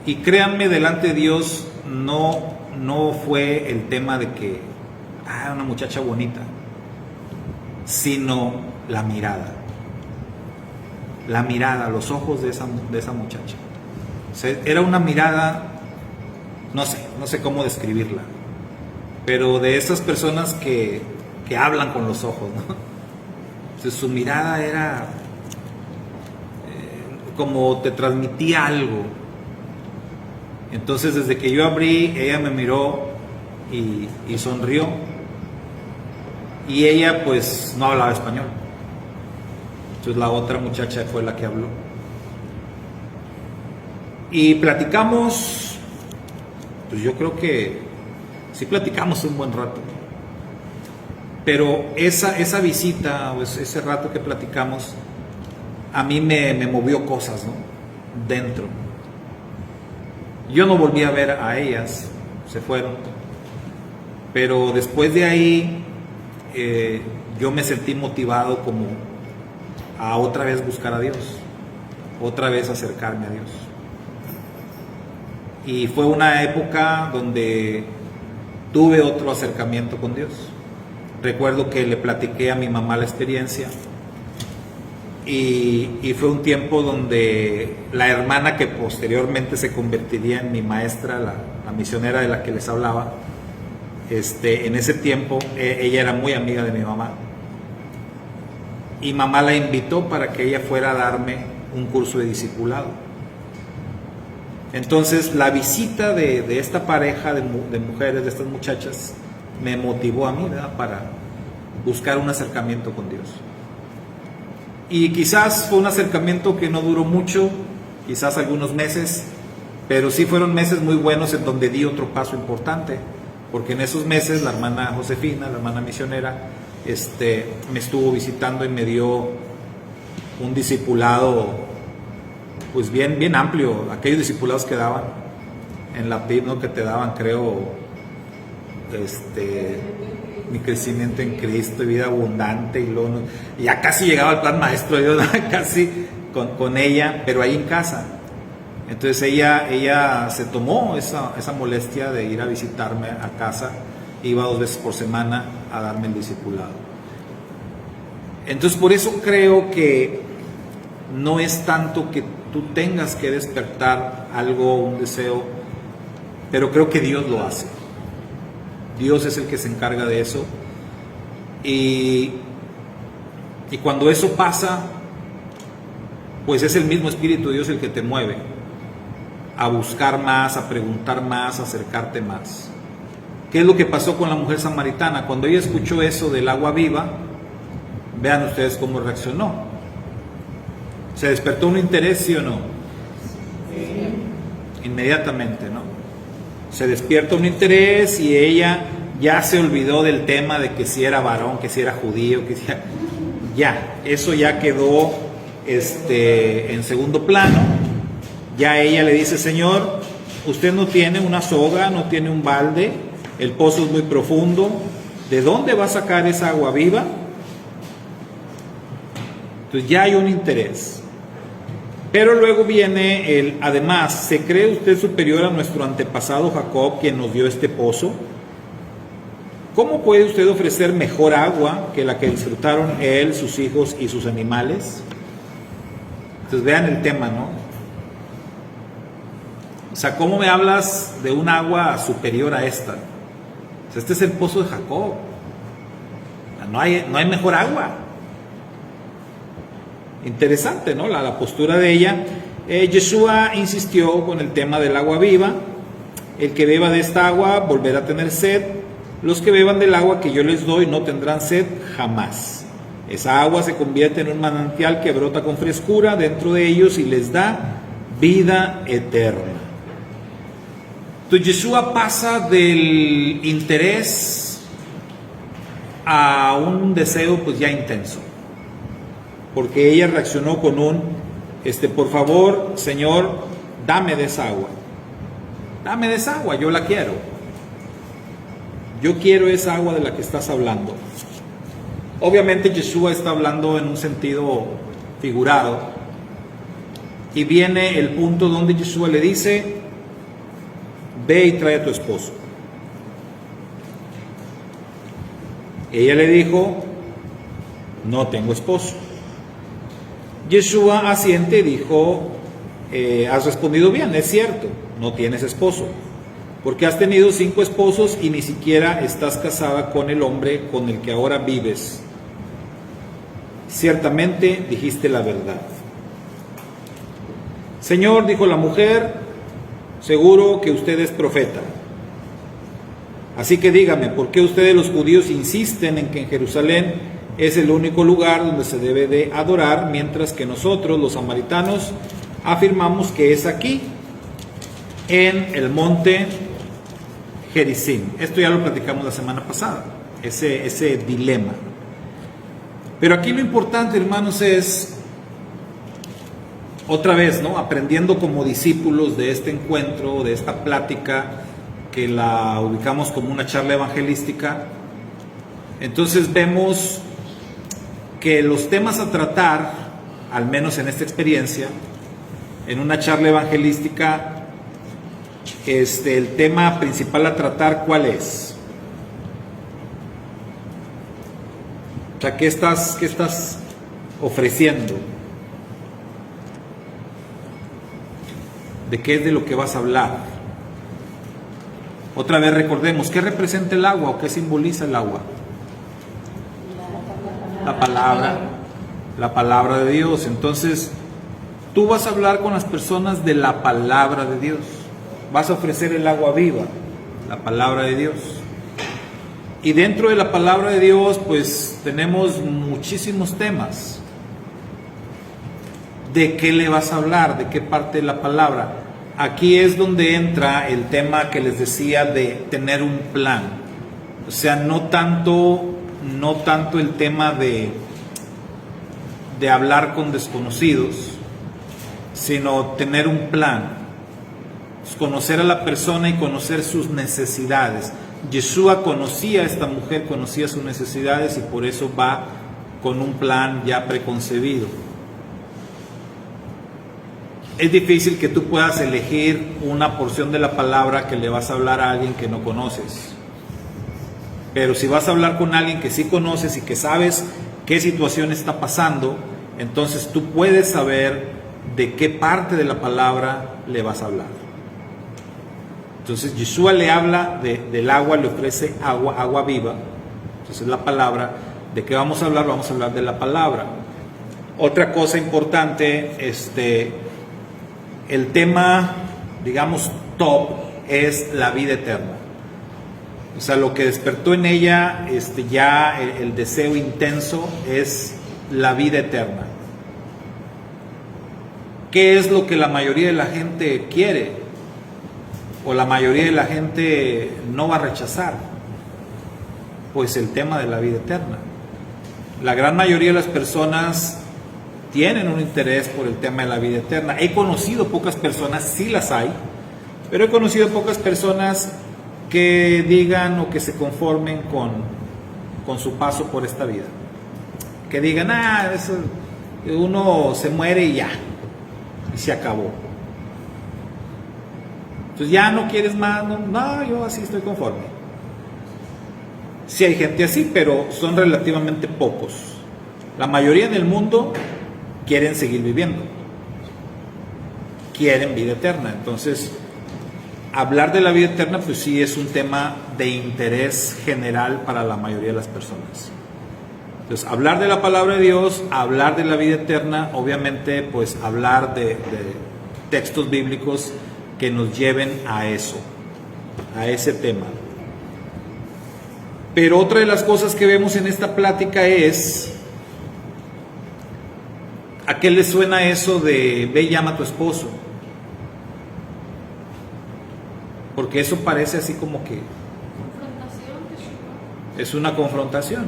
Y créanme, delante de Dios no fue el tema de que una muchacha bonita, sino la mirada, los ojos de esa muchacha. O sea, era una mirada, no sé cómo describirla, pero de esas personas que hablan con los ojos, ¿no? Entonces, su mirada era como te transmitía algo. Entonces, desde que yo abrí, ella me miró y sonrió. Y ella pues no hablaba español. Entonces la otra muchacha fue la que habló. Y platicamos, pues yo creo que sí platicamos un buen rato. Pero esa visita, o ese rato que platicamos, a mí me movió cosas, ¿no?, dentro. Yo no volví a ver a ellas, se fueron. Pero después de ahí, yo me sentí motivado como a otra vez buscar a Dios, otra vez acercarme a Dios. Y fue una época donde tuve otro acercamiento con Dios. Recuerdo que le platiqué a mi mamá la experiencia y fue un tiempo donde la hermana que posteriormente se convertiría en mi maestra, la misionera de la que les hablaba, en ese tiempo ella era muy amiga de mi mamá y mamá la invitó para que ella fuera a darme un curso de discipulado. Entonces la visita de esta pareja de mujeres, de estas muchachas, me motivó a mí, ¿verdad?, para buscar un acercamiento con Dios. Y quizás fue un acercamiento que no duró mucho, quizás algunos meses, pero sí fueron meses muy buenos en donde di otro paso importante, porque en esos meses la hermana Josefina, la hermana misionera, me estuvo visitando y me dio un discipulado pues bien amplio, aquellos discipulados que daban en la PIB, ¿no?, que te daban, creo, mi crecimiento en Cristo y vida abundante, y luego ya casi llegaba al plan maestro, yo casi con ella, pero ahí en casa. Entonces ella se tomó esa molestia de ir a visitarme a casa, iba 2 veces por semana a darme el discipulado. Entonces por eso creo que no es tanto que tú tengas que despertar algo, un deseo, pero creo que Dios lo hace. Dios es el que se encarga de eso. Y cuando eso pasa, pues es el mismo Espíritu de Dios el que te mueve a buscar más, a preguntar más, a acercarte más. ¿Qué es lo que pasó con la mujer samaritana? Cuando ella escuchó eso del agua viva, vean ustedes cómo reaccionó. ¿Se despertó un interés, sí o no? Sí. Inmediatamente, ¿no? Se despierta un interés y ella ya se olvidó del tema de que si era varón, que si era judío, que si era... Ya, eso ya quedó en segundo plano. Ya ella le dice: Señor, usted no tiene una soga, no tiene un balde, el pozo es muy profundo, ¿de dónde va a sacar esa agua viva? Entonces ya hay un interés. Pero luego viene el: además, ¿se cree usted superior a nuestro antepasado Jacob, quien nos dio este pozo? ¿Cómo puede usted ofrecer mejor agua que la que disfrutaron él, sus hijos y sus animales? Entonces vean el tema, ¿no? O sea, ¿cómo me hablas de un agua superior a esta? O sea, este es el pozo de Jacob. No hay mejor agua. Interesante, ¿no? La postura de ella. Yeshua insistió con el tema del agua viva. El que beba de esta agua volverá a tener sed. Los que beban del agua que yo les doy no tendrán sed jamás. Esa agua se convierte en un manantial que brota con frescura dentro de ellos y les da vida eterna. Entonces Yeshua pasa del interés a un deseo pues ya intenso, porque ella reaccionó con un por favor, Señor, dame de esa agua, dame de esa agua, yo la quiero, yo quiero esa agua de la que estás hablando. Obviamente Yeshua está hablando en un sentido figurado, y viene el punto donde Yeshua le dice: ve y trae a tu esposo. Ella le dijo: no tengo esposo. Yeshua asiente y dijo: has respondido bien, es cierto, no tienes esposo, porque has tenido 5 esposos y ni siquiera estás casada con el hombre con el que ahora vives. Ciertamente dijiste la verdad. Señor, dijo la mujer, seguro que usted es profeta. Así que dígame, ¿por qué ustedes los judíos insisten en que en Jerusalén es el único lugar donde se debe de adorar, mientras que nosotros, los samaritanos, afirmamos que es aquí, en el monte Gerizim? Esto ya lo platicamos la semana pasada, ese dilema. Pero aquí lo importante, hermanos, es otra vez, ¿no? Aprendiendo como discípulos de este encuentro, de esta plática, que la ubicamos como una charla evangelística. Entonces vemos que los temas a tratar, al menos en esta experiencia, en una charla evangelística, el tema principal a tratar, ¿cuál es? O sea, ¿qué estás ofreciendo? ¿De qué es de lo que vas a hablar? Otra vez recordemos, ¿qué representa el agua o qué simboliza el agua? La palabra de Dios. Entonces, tú vas a hablar con las personas de la palabra de Dios. Vas a ofrecer el agua viva, la palabra de Dios. Y dentro de la palabra de Dios, pues tenemos muchísimos temas. ¿De qué le vas a hablar? ¿De qué parte de la palabra? Aquí es donde entra el tema que les decía de tener un plan. O sea, no tanto el tema de hablar con desconocidos, sino tener un plan. Conocer a la persona y conocer sus necesidades. Yeshua conocía a esta mujer, conocía sus necesidades y por eso va con un plan ya preconcebido. Es difícil que tú puedas elegir una porción de la palabra que le vas a hablar a alguien que no conoces. Pero si vas a hablar con alguien que sí conoces y que sabes qué situación está pasando, entonces tú puedes saber de qué parte de la palabra le vas a hablar. Entonces Yeshua le habla del agua, le ofrece agua viva. Entonces la palabra, ¿de qué vamos a hablar? Vamos a hablar de la palabra. Otra cosa importante, el tema, digamos, top es la vida eterna. O sea, lo que despertó en ella ya el deseo intenso es la vida eterna. ¿Qué es lo que la mayoría de la gente quiere? O la mayoría de la gente no va a rechazar. Pues el tema de la vida eterna. La gran mayoría de las personas tienen un interés por el tema de la vida eterna. He conocido pocas personas, sí las hay, pero he conocido pocas personas que digan o que se conformen con su paso por esta vida. Que digan, eso, uno se muere y ya, y se acabó. Entonces ya no quieres más, no, yo así estoy conforme. Sí hay gente así, pero son relativamente pocos. La mayoría en el mundo quieren seguir viviendo, quieren vida eterna. Entonces, hablar de la vida eterna, pues sí es un tema de interés general para la mayoría de las personas. Entonces, hablar de la palabra de Dios, hablar de la vida eterna, obviamente, pues hablar de textos bíblicos que nos lleven a eso, a ese tema. Pero otra de las cosas que vemos en esta plática es, ¿a qué le suena eso de ve y llama a tu esposo? Porque eso parece así como que es una confrontación.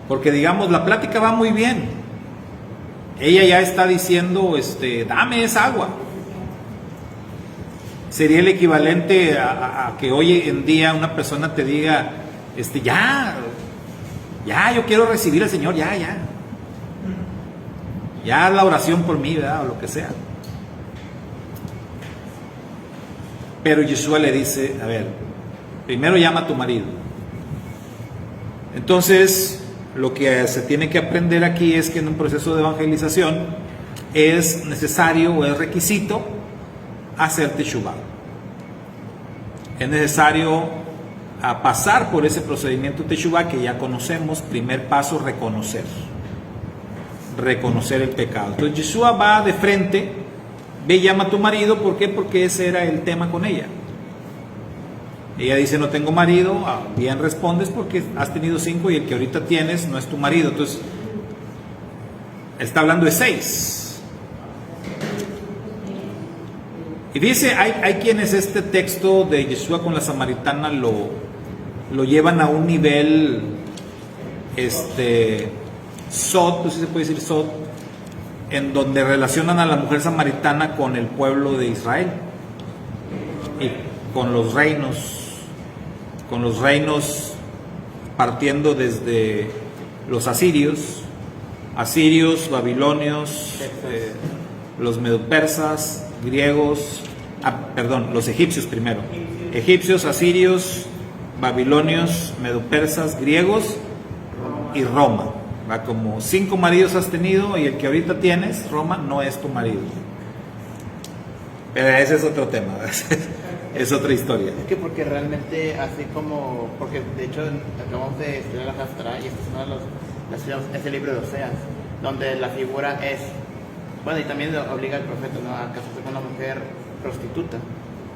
Porque digamos, la plática va muy bien. Ella ya está diciendo, dame esa agua. Sería el equivalente a que hoy en día una persona te diga, ya, yo quiero recibir al Señor, ya la oración por mí, ¿verdad? O lo que sea. Pero Yeshua le dice, a ver, primero llama a tu marido. Entonces, lo que se tiene que aprender aquí es que en un proceso de evangelización es necesario o es requisito hacer teshuvah. Es necesario pasar por ese procedimiento teshuvah que ya conocemos. Primer paso, reconocer el pecado. Entonces Yeshua va de frente, ve y llama a tu marido. ¿Por qué? Porque ese era el tema con ella. Ella dice, no tengo marido. Bien respondes, porque has tenido 5 y el que ahorita tienes no es tu marido. Entonces está hablando de 6. Y dice, hay quienes este texto de Yeshua con la samaritana lo llevan a un nivel sod, pues sí se puede decir sod, en donde relacionan a la mujer samaritana con el pueblo de Israel y con los reinos partiendo desde los asirios, babilonios, los medopersas, griegos, los egipcios primero, egipcios, asirios, babilonios, medopersas, griegos y Roma. Como 5 maridos has tenido y el que ahorita tienes, Roma, no es tu marido. Pero ese es otro tema, es otra historia. Es que porque realmente así como, porque de hecho acabamos de estudiar la Haftarah y esta es una de es el libro de Oseas, donde la figura es, bueno, y también obliga al profeta, ¿no?, a casarse con una mujer prostituta,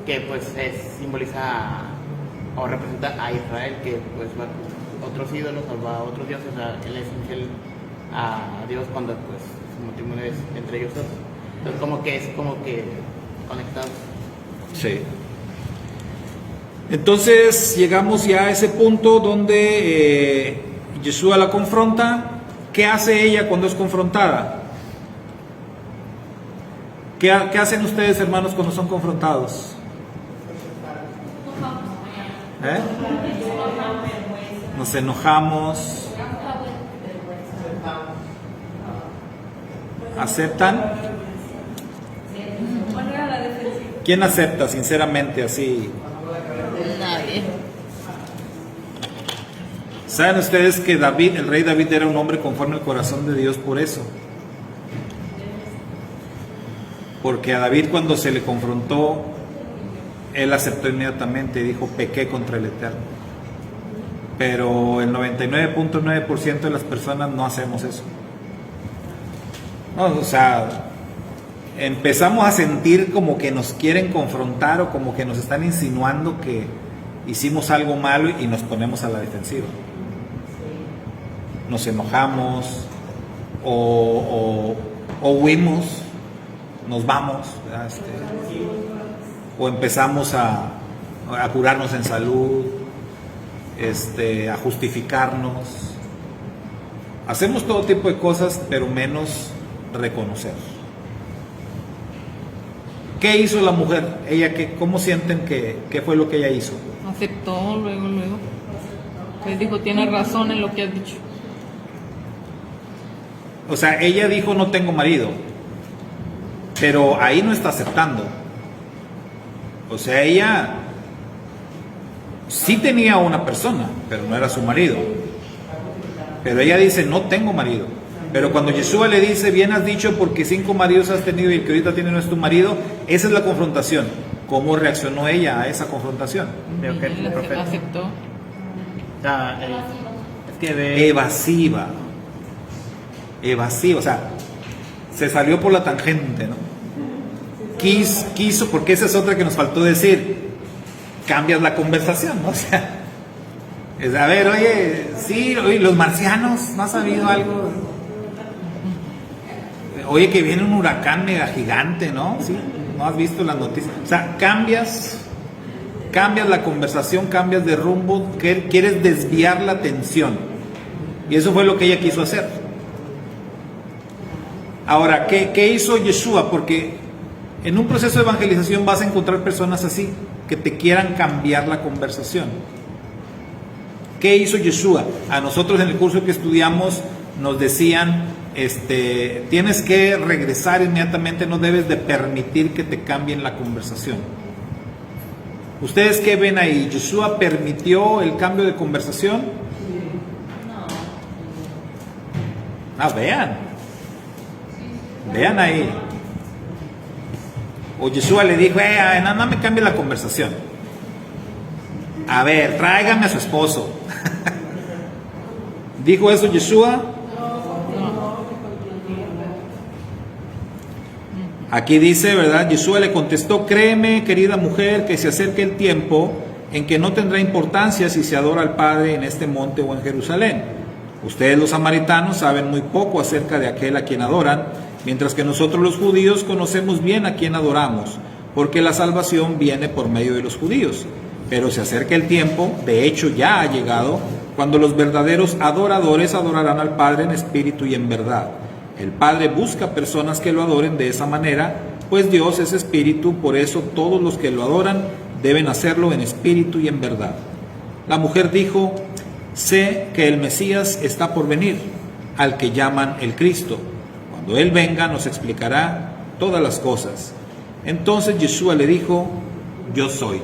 que pues simboliza o representa a Israel, que pues va a otros ídolos o va a otros dioses. O sea, él es infiel a Dios cuando pues su matrimonio es entre ellos dos. Entonces como que conectados. Sí. Entonces llegamos ya a ese punto donde Yeshua la confronta. ¿Qué hace ella cuando es confrontada? ¿Qué hacen ustedes, hermanos, cuando son confrontados? Nos enojamos. ¿Aceptan? ¿Quién acepta, sinceramente, así? Nadie. ¿Saben ustedes que David, el rey David, era un hombre conforme al corazón de Dios por eso? Porque a David, cuando se le confrontó, él aceptó inmediatamente y dijo, pequé contra el Eterno. Pero el 99.9% de las personas no hacemos eso. No, o sea, empezamos a sentir como que nos quieren confrontar o como que nos están insinuando que hicimos algo malo y nos ponemos a la defensiva. Nos enojamos o huimos, nos vamos, ¿verdad? O empezamos a curarnos en salud, a justificarnos. Hacemos todo tipo de cosas, pero menos reconocer. ¿Qué hizo la mujer? ¿Cómo sienten qué fue lo que ella hizo? Aceptó luego. Pues dijo, tienes razón en lo que has dicho. O sea, ella dijo, no tengo marido, pero ahí no está aceptando. O sea, ella sí tenía una persona, pero no era su marido. Pero ella dice, no tengo marido. Pero cuando Yeshua le dice, bien has dicho porque 5 maridos has tenido y el que ahorita tiene no es tu marido, esa es la confrontación. ¿Cómo reaccionó ella a esa confrontación? Veo que el profeta. Aceptó. Es que ve. Evasiva, o sea, se salió por la tangente, ¿no? Quiso, porque esa es otra que nos faltó decir, cambias la conversación, ¿no? O sea, a ver, oye, sí, oye, los marcianos, ¿no has sabido algo? Oye, que viene un huracán mega gigante, ¿no? Sí, ¿no has visto las noticias? O sea, cambias la conversación, cambias de rumbo, quieres desviar la atención. Y eso fue lo que ella quiso hacer. Ahora, ¿qué hizo Yeshua? Porque en un proceso de evangelización vas a encontrar personas así, que te quieran cambiar la conversación. ¿Qué hizo Yeshua? A nosotros en el curso que estudiamos nos decían, tienes que regresar inmediatamente, no debes de permitir que te cambien la conversación. ¿Ustedes qué ven ahí? ¿Yeshua permitió el cambio de conversación? Vean ahí. O Yeshua le dijo, no me cambie la conversación. A ver, tráigame a su esposo. ¿Dijo eso Yeshua? Aquí dice, ¿verdad? Yeshua le contestó, créeme, querida mujer, que se acerque el tiempo en que no tendrá importancia si se adora al Padre en este monte o en Jerusalén. Ustedes los samaritanos saben muy poco acerca de aquel a quien adoran, mientras que nosotros los judíos conocemos bien a quien adoramos, porque la salvación viene por medio de los judíos. Pero se acerca el tiempo, de hecho ya ha llegado, cuando los verdaderos adoradores adorarán al Padre en espíritu y en verdad. El Padre busca personas que lo adoren de esa manera, pues Dios es espíritu, por eso todos los que lo adoran deben hacerlo en espíritu y en verdad. La mujer dijo, sé que el Mesías está por venir, al que llaman el Cristo. Cuando Él venga nos explicará todas las cosas. Entonces Yeshua le dijo, yo soy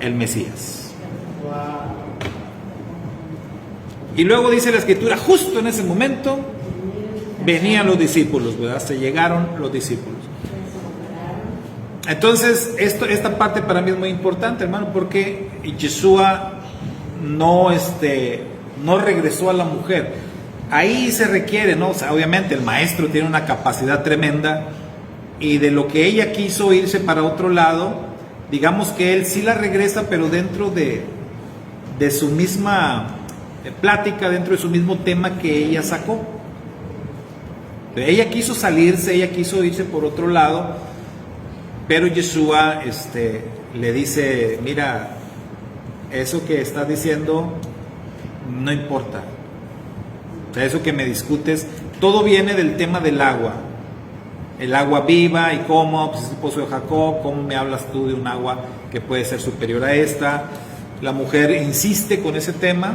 el Mesías. Y luego dice la Escritura, justo en ese momento venían los discípulos, ¿verdad? Se llegaron los discípulos. Entonces, esta parte para mí es muy importante, hermano, porque Yeshua no regresó a la mujer. Ahí se requiere, ¿no? O sea, obviamente el maestro tiene una capacidad tremenda y de lo que ella quiso irse para otro lado, digamos que él sí la regresa, pero dentro de su misma plática, dentro de su mismo tema que ella sacó. Ella quiso salirse, ella quiso irse por otro lado, pero Yeshua le dice, mira, eso que estás diciendo no importa. O sea, eso que me discutes, todo viene del tema del agua. El agua viva y cómo, pues es el pozo de Jacob, cómo me hablas tú de un agua que puede ser superior a esta. La mujer insiste con ese tema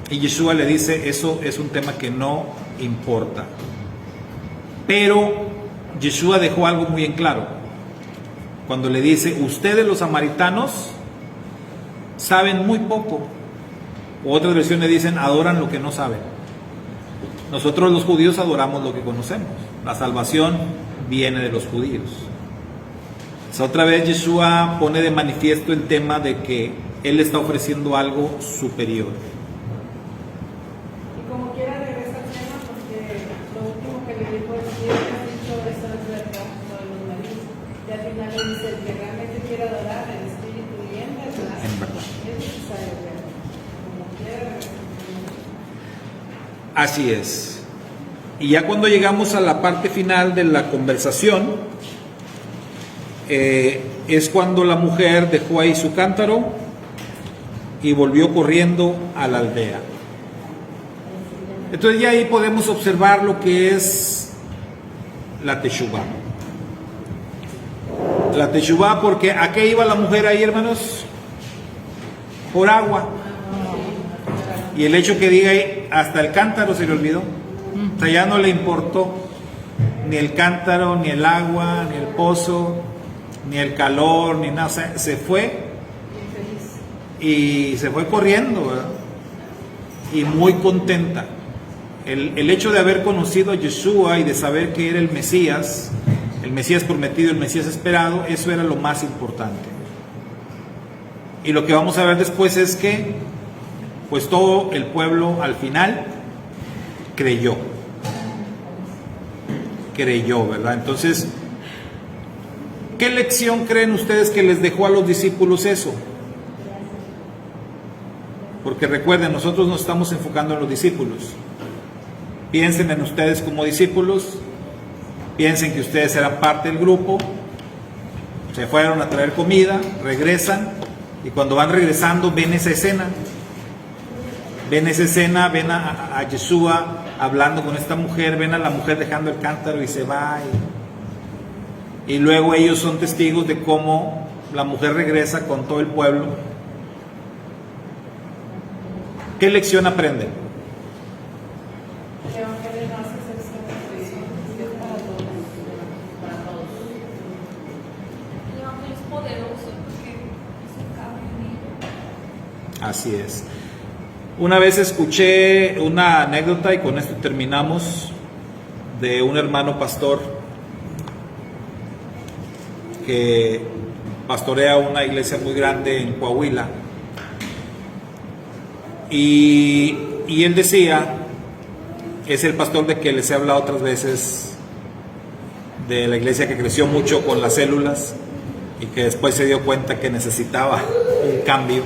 y Yeshua le dice, eso es un tema que no importa. Pero Yeshua dejó algo muy en claro cuando le dice, ustedes los samaritanos saben muy poco, o otras versiones dicen, adoran lo que no saben. Nosotros los judíos adoramos lo que conocemos. La salvación viene de los judíos. Otra vez Yeshua pone de manifiesto el tema de que Él está ofreciendo algo superior. Y como quiera regresa al tema porque lo último que le dijo es Así es. Y ya cuando llegamos a la parte final de la conversación, es cuando la mujer dejó ahí su cántaro y volvió corriendo a la aldea. Entonces ya ahí podemos observar lo que es la teshuvá. La teshuvá, porque ¿a qué iba la mujer ahí, hermanos? Por agua. Y el hecho que diga ahí, hasta el cántaro se le olvidó. O sea, ya no le importó ni el cántaro, ni el agua, ni el pozo, ni el calor, ni nada. O sea, se fue y se fue corriendo, ¿verdad? Y muy contenta. El hecho de haber conocido a Yeshua y de saber que era el Mesías prometido, el Mesías esperado, eso era lo más importante. Y lo que vamos a ver después es que pues todo el pueblo al final creyó, ¿verdad? Entonces, ¿qué lección creen ustedes que les dejó a los discípulos eso? Porque recuerden, nosotros nos estamos enfocando en los discípulos. Piensen en ustedes como discípulos, piensen que ustedes eran parte del grupo, se fueron a traer comida, regresan, y cuando van regresando ven esa escena, ven a Yeshua hablando con esta mujer, ven a la mujer dejando el cántaro y se va, y luego ellos son testigos de cómo la mujer regresa con todo el pueblo. ¿Qué lección aprenden? El evangelio no hace excepción, es para todos. El evangelio es poderoso porque se cabe en él. Así es. Una vez escuché una anécdota, y con esto terminamos, de un hermano pastor que pastorea una iglesia muy grande en Coahuila, y él decía, es el pastor de que les he hablado otras veces, de la iglesia que creció mucho con las células y que después se dio cuenta que necesitaba un cambio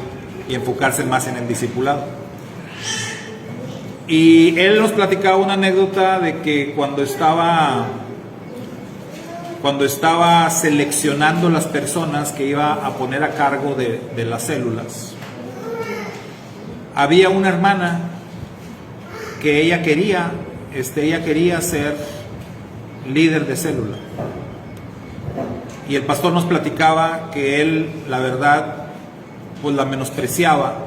y enfocarse más en el discipulado. Y él nos platicaba una anécdota de que cuando estaba seleccionando las personas que iba a poner a cargo de las células, había una hermana que ella quería ser líder de célula. Y el pastor nos platicaba que él, la verdad, pues la menospreciaba,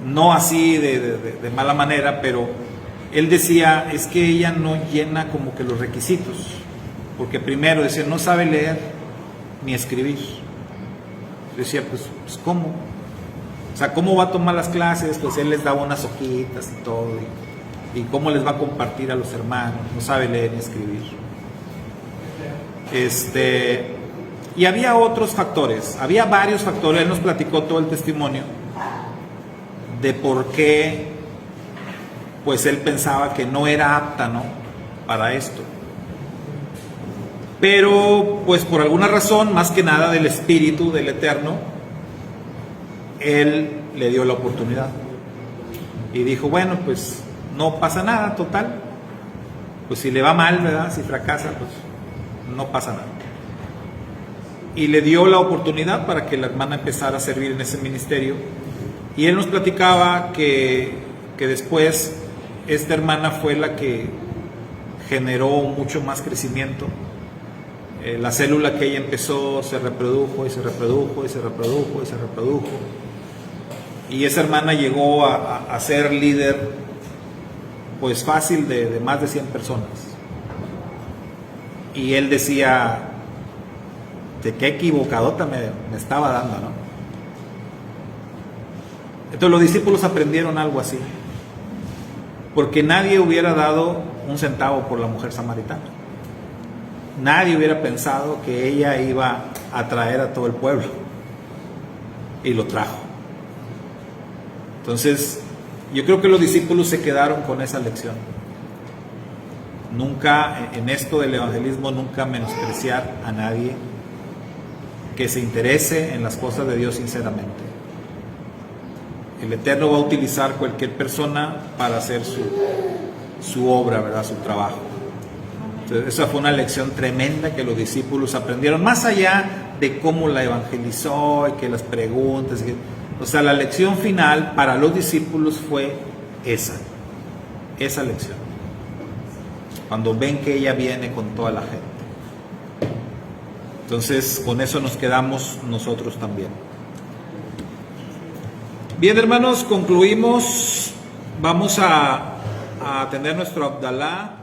no así de mala manera, pero él decía, es que ella no llena como que los requisitos, porque primero decía, no sabe leer ni escribir. Decía, pues ¿cómo? O sea, ¿cómo va a tomar las clases? Pues él les daba unas hojitas y todo, y cómo les va a compartir a los hermanos, no sabe leer ni escribir. Y había otros factores, había varios factores. Él nos platicó todo el testimonio de por qué pues él pensaba que no era apta, ¿no?, para esto. Pero pues por alguna razón, más que nada del Espíritu del Eterno, él le dio la oportunidad y dijo, bueno, pues no pasa nada, total, pues si le va mal, ¿verdad?, si fracasa, pues no pasa nada. Y le dio la oportunidad para que la hermana empezara a servir en ese ministerio. Y él nos platicaba que después esta hermana fue la que generó mucho más crecimiento. La célula que ella empezó se reprodujo y se reprodujo y se reprodujo y se reprodujo. Y esa hermana llegó a ser líder, pues fácil, de más de 100 personas. Y él decía, de qué equivocadota me estaba dando, ¿no? Entonces los discípulos aprendieron algo así, porque nadie hubiera dado un centavo por la mujer samaritana. Nadie hubiera pensado que ella iba a atraer a todo el pueblo, y lo trajo. Entonces yo creo que los discípulos se quedaron con esa lección. Nunca, en esto del evangelismo, nunca menospreciar a nadie que se interese en las cosas de Dios sinceramente. El Eterno va a utilizar cualquier persona para hacer su obra, ¿verdad? Su trabajo. Entonces, esa fue una lección tremenda que los discípulos aprendieron, más allá de cómo la evangelizó y que las preguntas. O sea, la lección final para los discípulos fue esa lección. Cuando ven que ella viene con toda la gente. Entonces, con eso nos quedamos nosotros también. Bien, hermanos, concluimos. Vamos a tener nuestro Abdalá.